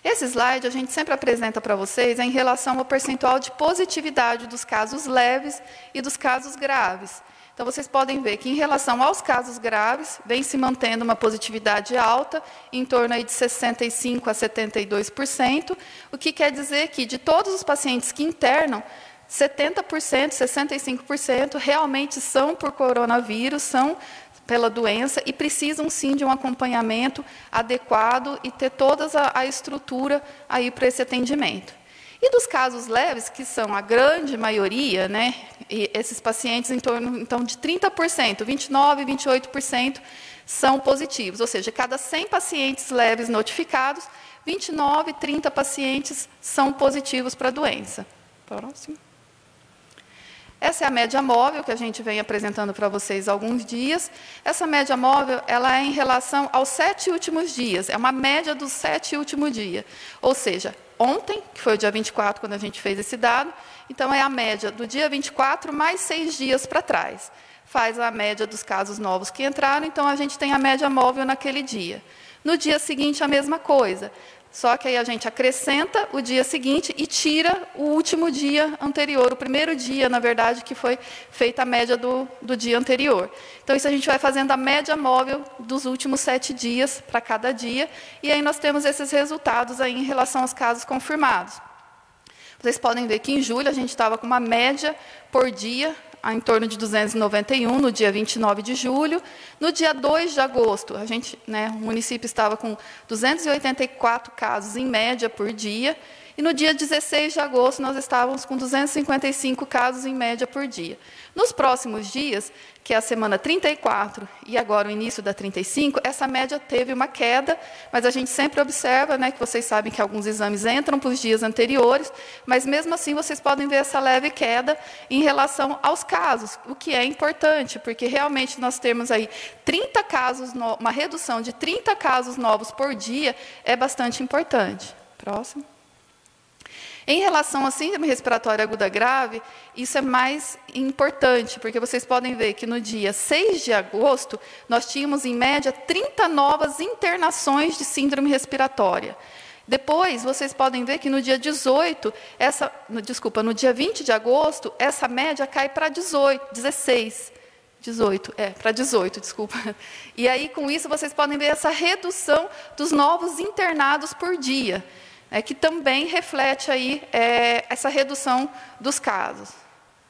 Esse slide a gente sempre apresenta para vocês em relação ao percentual de positividade dos casos leves e dos casos graves. Então, vocês podem ver que, em relação aos casos graves, vem se mantendo uma positividade alta, em torno aí de 65% a 72%, o que quer dizer que, de todos os pacientes que internam, 70%, 65% realmente são por coronavírus, são pela doença e precisam, sim, de um acompanhamento adequado e ter toda a estrutura aí para esse atendimento. E dos casos leves, que são a grande maioria, né, e esses pacientes em torno, então, de 30%, 29%, 28% são positivos, ou seja, cada 100 pacientes leves notificados, 29, 30 pacientes são positivos para a doença. Próximo. Essa é a média móvel que a gente vem apresentando para vocês há alguns dias. Essa média móvel, ela é em relação aos 7 últimos dias, é uma média dos 7 últimos dias, ou seja, ontem, que foi o dia 24, quando a gente fez esse dado, então é a média do dia 24 mais 6 dias para trás. Faz a média dos casos novos que entraram, então a gente tem a média móvel naquele dia. No dia seguinte, a mesma coisa, só que aí a gente acrescenta o dia seguinte e tira o último dia anterior, o primeiro dia, na verdade, que foi feita a média do dia anterior. Então, isso a gente vai fazendo a média móvel dos últimos 7 dias para cada dia, e aí nós temos esses resultados aí em relação aos casos confirmados. Vocês podem ver que em julho a gente estava com uma média por dia, em torno de 291, no dia 29 de julho. No dia 2 de agosto, o município estava com 284 casos em média por dia, e no dia 16 de agosto nós estávamos com 255 casos em média por dia. Nos próximos dias, que é a semana 34 e agora o início da 35, essa média teve uma queda, mas a gente sempre observa, né, que vocês sabem que alguns exames entram para os dias anteriores, mas mesmo assim vocês podem ver essa leve queda em relação aos casos, o que é importante, porque realmente nós temos aí 30 casos, uma redução de 30 casos novos por dia é bastante importante. Próximo. Em relação à síndrome respiratória aguda grave, isso é mais importante, porque vocês podem ver que no dia 6 de agosto, nós tínhamos, em média, 30 novas internações de síndrome respiratória. Depois, vocês podem ver que no dia 20 de agosto, essa média cai para 16. 18, para 18, desculpa. E aí, com isso, vocês podem ver essa redução dos novos internados por dia, que também reflete aí essa redução dos casos.